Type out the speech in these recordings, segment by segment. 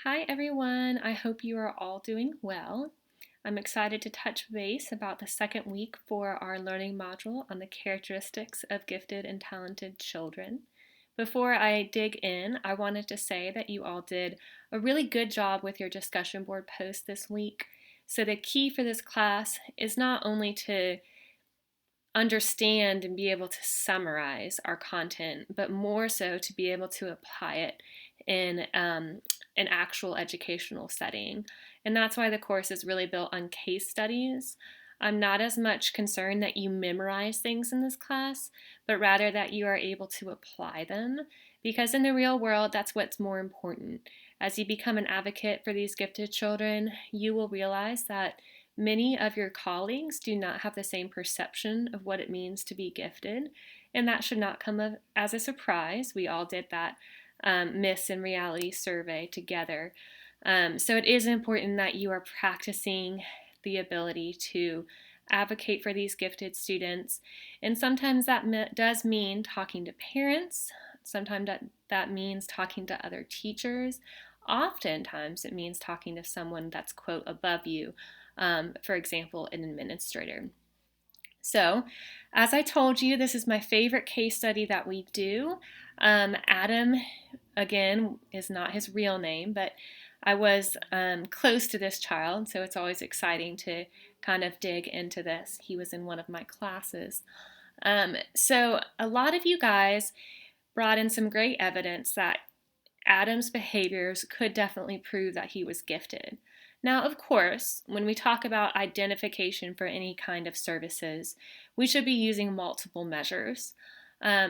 Hi everyone, I hope you are all doing well. I'm excited to touch base about the second week for our learning module on the characteristics of gifted and talented children. Before I dig in, I wanted to say that you all did a really good job with your discussion board post this week. So the key for this class is not only to understand and be able to summarize our content, but more so to be able to apply it in an actual educational setting. And that's why the course is really built on case studies. I'm not as much concerned that you memorize things in this class, but rather that you are able to apply them, because in the real world, that's what's more important. As you become an advocate for these gifted children, you will realize that many of your colleagues do not have the same perception of what it means to be gifted, and that should not come as a surprise. We all did that myths and reality survey together. So it is important that you are practicing the ability to advocate for these gifted students, and sometimes that does mean talking to parents. Sometimes that means talking to other teachers. Oftentimes it means talking to someone that's, quote, above you, for example, an administrator. So, as I told you, this is my favorite case study that we do. Adam, again, is not his real name, but I was close to this child, so it's always exciting to kind of dig into this. He was in one of my classes. So, a lot of you guys brought in some great evidence that Adam's behaviors could definitely prove that he was gifted. Now, of course, when we talk about identification for any kind of services, we should be using multiple measures.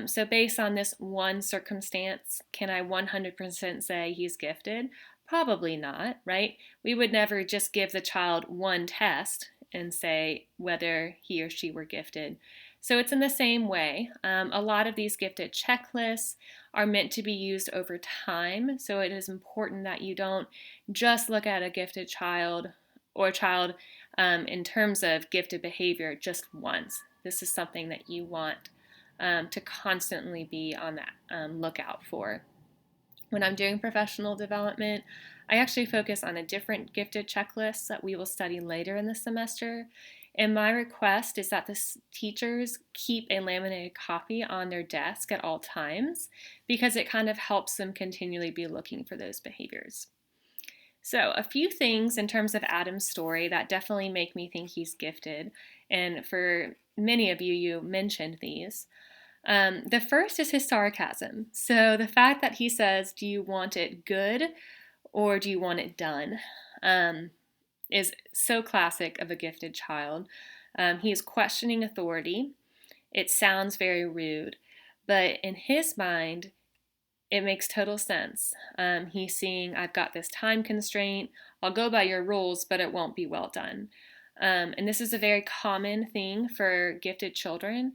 So, based on this one circumstance, can I 100% say he's gifted? Probably not, right? We would never just give the child one test and say whether he or she were gifted. So, it's in the same way. A lot of these gifted checklists are meant to be used over time. So it is important that you don't just look at a gifted child or child in terms of gifted behavior just once. This is something that you want to constantly be on that lookout for. When I'm doing professional development, I actually focus on a different gifted checklist that we will study later in the semester. And my request is that the teachers keep a laminated copy on their desk at all times, because it kind of helps them continually be looking for those behaviors. So, a few things in terms of Adam's story that definitely make me think he's gifted. And for many of you, you mentioned these. The first is his sarcasm. So, the fact that he says, "Do you want it good or do you want it done?" Is so classic of a gifted child. He is questioning authority. It sounds very rude, but in his mind, it makes total sense. He's seeing, I've got this time constraint. I'll go by your rules, but it won't be well done. And this is a very common thing for gifted children.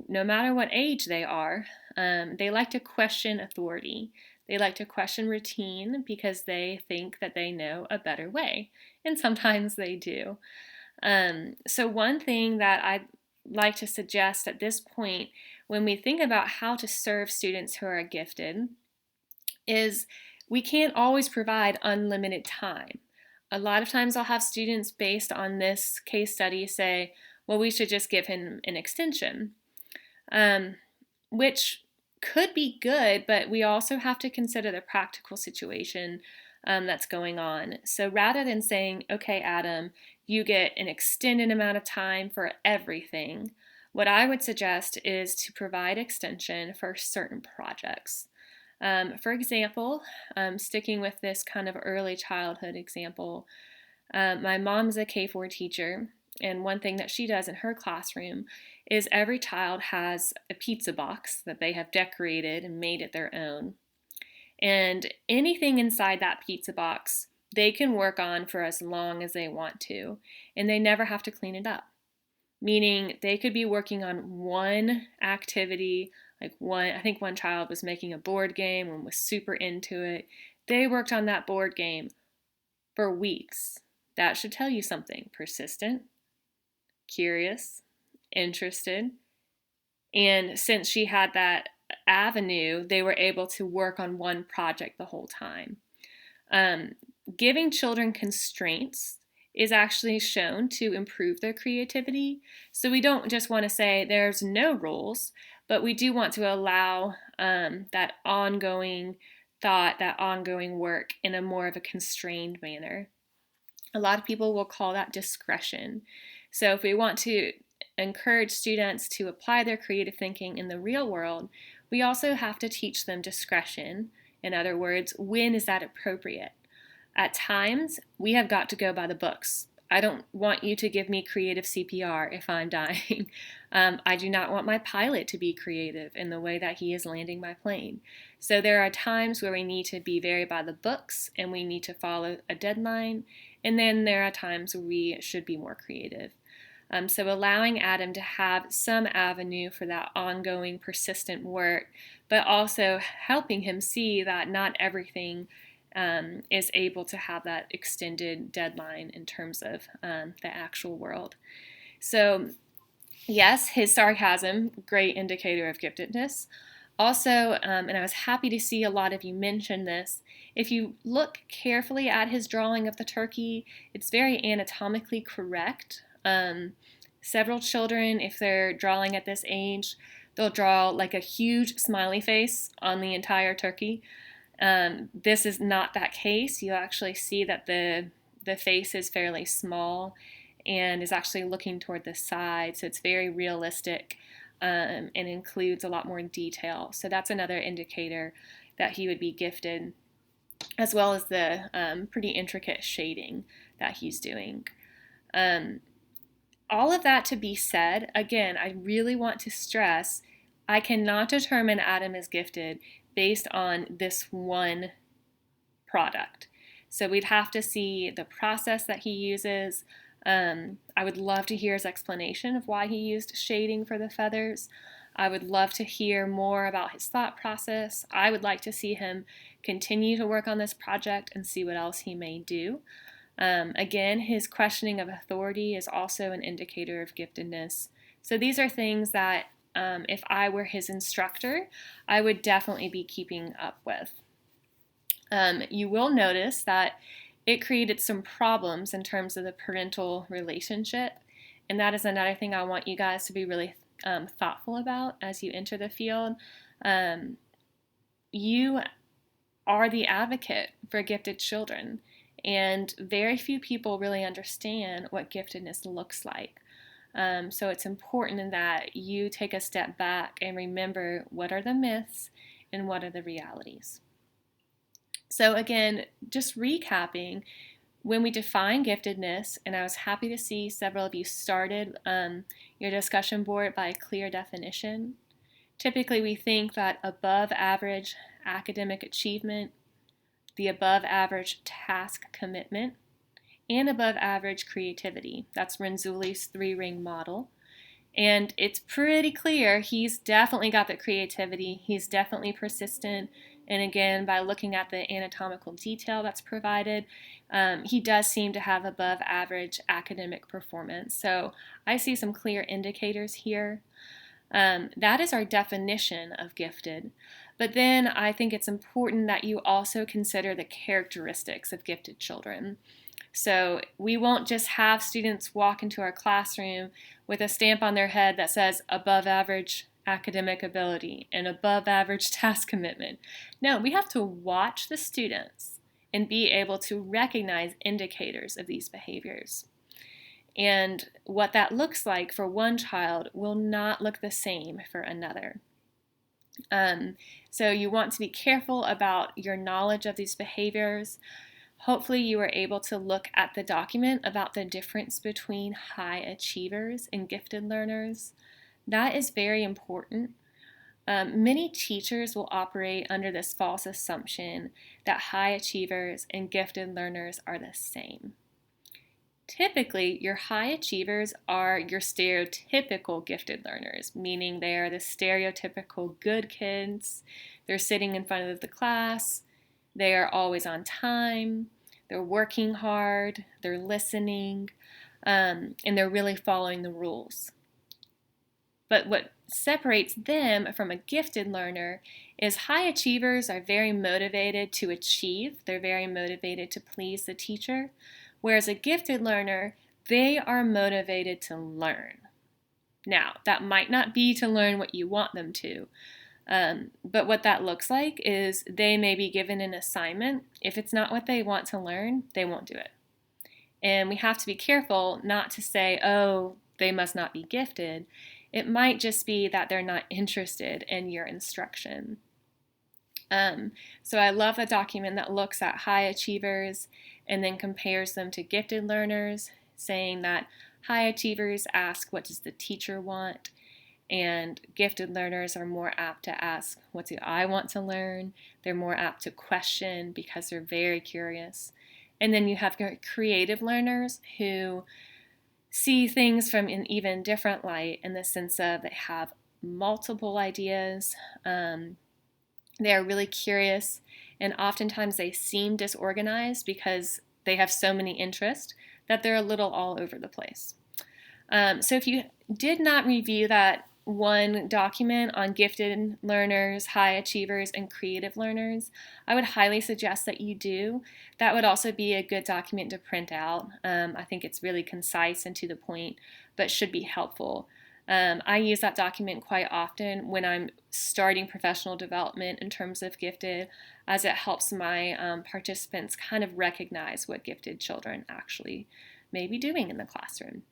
No matter what age they are, they like to question authority. They like to question routine because they think that they know a better way. And sometimes they do. So, one thing that I'd like to suggest at this point, when we think about how to serve students who are gifted, is we can't always provide unlimited time. A lot of times I'll have students based on this case study say, well, we should just give him an extension, which could be good, but we also have to consider the practical situation that's going on. So rather than saying, okay, Adam, you get an extended amount of time for everything, what I would suggest is to provide extension for certain projects. For example, sticking with this kind of early childhood example, my mom's a K4 teacher, and one thing that she does in her classroom is every child has a pizza box that they have decorated and made it their own. And anything inside that pizza box, they can work on for as long as they want to, and they never have to clean it up. Meaning they could be working on one activity, I think one child was making a board game and was super into it. They worked on that board game for weeks. That should tell you something: persistent, curious, interested. And since she had that avenue, they were able to work on one project the whole time. Um, Giving children constraints is actually shown to improve their creativity. So we don't just want to say there's no rules, but we do want to allow that ongoing thought, that ongoing work in a more of a constrained manner. A lot of people will call that discretion. So if we want to encourage students to apply their creative thinking in the real world, we also have to teach them discretion. In other words, when is that appropriate? At times, we have got to go by the books. I don't want you to give me creative CPR if I'm dying. I do not want my pilot to be creative in the way that he is landing my plane. So there are times where we need to be very by the books and we need to follow a deadline. And then there are times where we should be more creative. So allowing Adam to have some avenue for that ongoing, persistent work, but also helping him see that not everything is able to have that extended deadline in terms of the actual world. So, yes, his sarcasm, great indicator of giftedness. Also, and I was happy to see a lot of you mention this, if you look carefully at his drawing of the turkey, it's very anatomically correct. Several children, if they're drawing at this age, they'll draw like a huge smiley face on the entire turkey. This is not that case. You'll actually see that the face is fairly small and is actually looking toward the side, so it's very realistic and includes a lot more detail. So that's another indicator that he would be gifted, as well as the pretty intricate shading that he's doing. All of that to be said, again, I really want to stress I cannot determine Adam is gifted based on this one product. So we'd have to see the process that he uses. I would love to hear his explanation of why he used shading for the feathers. I would love to hear more about his thought process. I would like to see him continue to work on this project and see what else he may do. Again, his questioning of authority is also an indicator of giftedness. So these are things that if I were his instructor, I would definitely be keeping up with. You will notice that it created some problems in terms of the parental relationship, and that is another thing I want you guys to be really thoughtful about as you enter the field. You are the advocate for gifted children, and very few people really understand what giftedness looks like. So it's important that you take a step back and remember what are the myths and what are the realities. So again, just recapping, when we define giftedness, and I was happy to see several of you started your discussion board by a clear definition. Typically, we think that above average academic achievement, the above average task commitment, and above average creativity. That's Renzulli's 3-ring model. And it's pretty clear he's definitely got the creativity, he's definitely persistent, and again, by looking at the anatomical detail that's provided, he does seem to have above average academic performance. So I see some clear indicators here. That is our definition of gifted. But then I think it's important that you also consider the characteristics of gifted children. So we won't just have students walk into our classroom with a stamp on their head that says above average academic ability and above average task commitment. No, we have to watch the students and be able to recognize indicators of these behaviors. And what that looks like for one child will not look the same for another. So you want to be careful about your knowledge of these behaviors. Hopefully you were able to look at the document about the difference between high achievers and gifted learners. That is very important. Many teachers will operate under this false assumption that high achievers and gifted learners are the same. Typically, your high achievers are your stereotypical gifted learners, meaning they are the stereotypical good kids. They're sitting in front of the class. They are always on time. They're working hard. They're listening. And they're really following the rules. But what separates them from a gifted learner is high achievers are very motivated to achieve. They're very motivated to please the teacher. Whereas a gifted learner, they are motivated to learn. Now, that might not be to learn what you want them to, but what that looks like is they may be given an assignment. If it's not what they want to learn, they won't do it. And we have to be careful not to say, oh, they must not be gifted. It might just be that they're not interested in your instruction. So I love a document that looks at high achievers and then compares them to gifted learners, saying that high achievers ask, what does the teacher want? And gifted learners are more apt to ask, what do I want to learn? They're more apt to question because they're very curious. And then you have creative learners who see things from an even different light, in the sense of they have multiple ideas. They are really curious, and oftentimes they seem disorganized because they have so many interests that they're a little all over the place. So if you did not review that one document on gifted learners, high achievers, and creative learners, I would highly suggest that you do. That would also be a good document to print out. I think it's really concise and to the point, but should be helpful. I use that document quite often when I'm starting professional development in terms of gifted, as it helps my participants kind of recognize what gifted children actually may be doing in the classroom.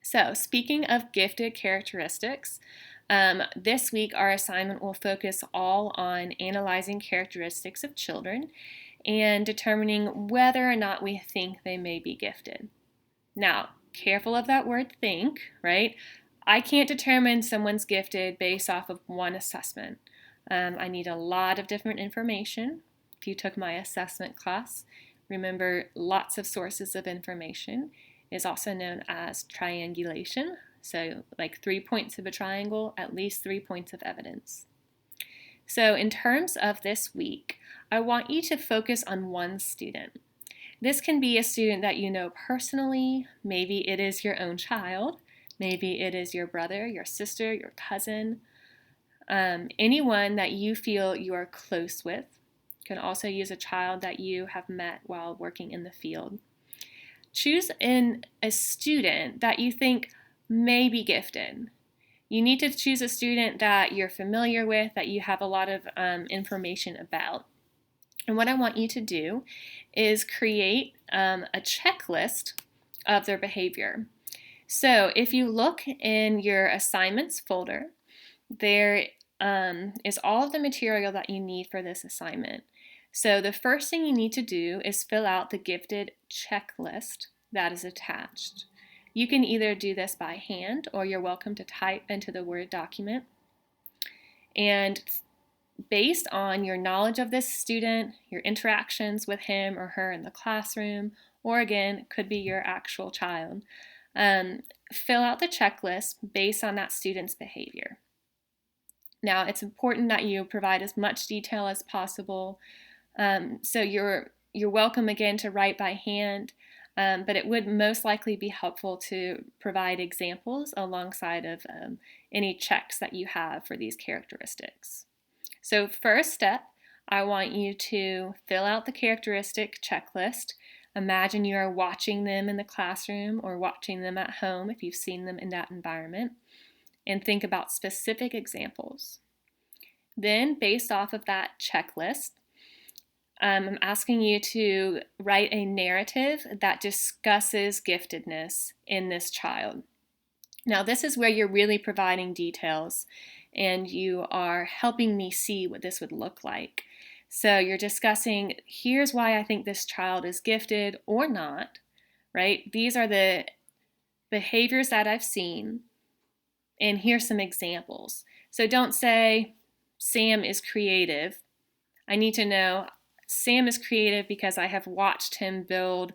So, speaking of gifted characteristics, this week our assignment will focus all on analyzing characteristics of children and determining whether or not we think they may be gifted. Now, careful of that word think, right? I can't determine someone's gifted based off of one assessment. I need a lot of different information. If you took my assessment class, remember lots of sources of information is also known as triangulation. So like 3 points of a triangle, at least 3 points of evidence. So in terms of this week, I want you to focus on one student. This can be a student that you know personally. Maybe it is your own child. Maybe it is your brother, your sister, your cousin. Anyone that you feel you are close with. You can also use a child that you have met while working in the field. Choose a student that you think may be gifted. You need to choose a student that you're familiar with, that you have a lot of information about. And what I want you to do is create a checklist of their behavior. So if you look in your assignments folder, there is all of the material that you need for this assignment. So the first thing you need to do is fill out the gifted checklist that is attached. You can either do this by hand, or you're welcome to type into the Word document. And based on your knowledge of this student, your interactions with him or her in the classroom, or again, could be your actual child, fill out the checklist based on that student's behavior. Now, it's important that you provide as much detail as possible. So you're welcome again to write by hand, but it would most likely be helpful to provide examples alongside of any checks that you have for these characteristics. So first step, I want you to fill out the characteristic checklist. Imagine you are watching them in the classroom or watching them at home if you've seen them in that environment, and think about specific examples. Then, based off of that checklist, I'm asking you to write a narrative that discusses giftedness in this child. Now, this is where you're really providing details and you are helping me see what this would look like. So you're discussing, here's why I think this child is gifted or not, right? These are the behaviors that I've seen, and here's some examples. So don't say, Sam is creative. I need to know, Sam is creative because I have watched him build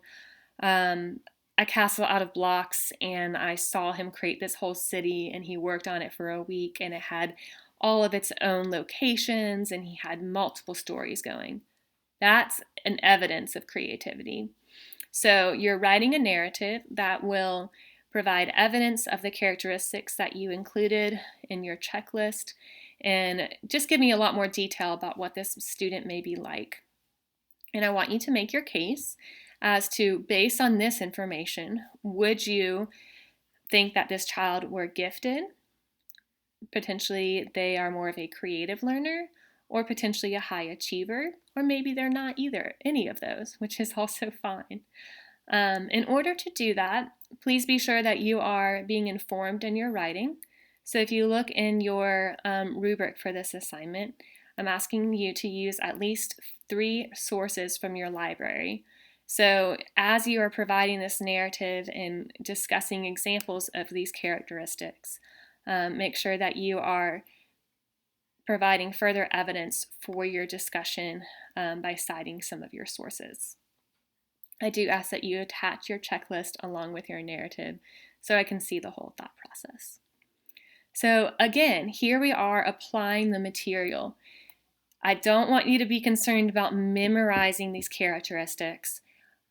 a castle out of blocks, and I saw him create this whole city, and he worked on it for a week, and it had all of its own locations, and he had multiple stories going. That's an evidence of creativity. So you're writing a narrative that will provide evidence of the characteristics that you included in your checklist, and just give me a lot more detail about what this student may be like. And I want you to make your case as to, based on this information, would you think that this child were gifted? Potentially they are more of a creative learner, or potentially a high achiever, or maybe they're not either, any of those, which is also fine. In order to do that, please be sure that you are being informed in your writing. So if you look in your rubric for this assignment, I'm asking you to use at least 3 sources from your library. So as you are providing this narrative and discussing examples of these characteristics, make sure that you are providing further evidence for your discussion by citing some of your sources. I do ask that you attach your checklist along with your narrative so I can see the whole thought process. So again, here we are applying the material. I don't want you to be concerned about memorizing these characteristics.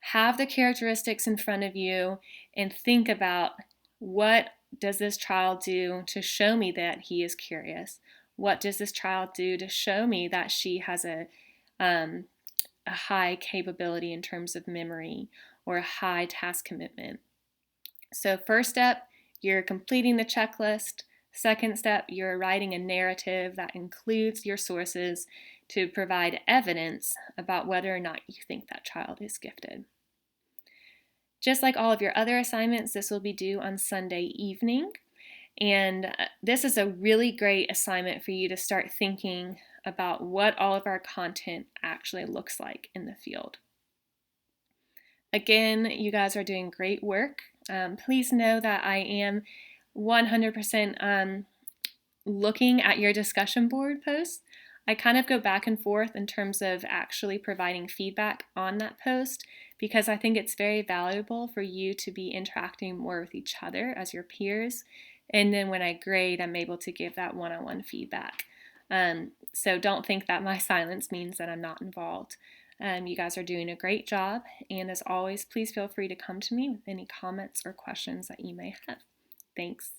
Have the characteristics in front of you and think about, what does this child do to show me that he is curious? What does this child do to show me that she has a high capability in terms of memory or a high task commitment? So first step, you're completing the checklist. Second step, you're writing a narrative that includes your sources to provide evidence about whether or not you think that child is gifted. Just like all of your other assignments, this will be due on Sunday evening. And this is a really great assignment for you to start thinking about what all of our content actually looks like in the field. Again, you guys are doing great work. Please know that I am 100% looking at your discussion board posts. I kind of go back and forth in terms of actually providing feedback on that post, because I think it's very valuable for you to be interacting more with each other as your peers. And then when I grade, I'm able to give that one-on-one feedback. So don't think that my silence means that I'm not involved. You guys are doing a great job. And as always, please feel free to come to me with any comments or questions that you may have. Thanks.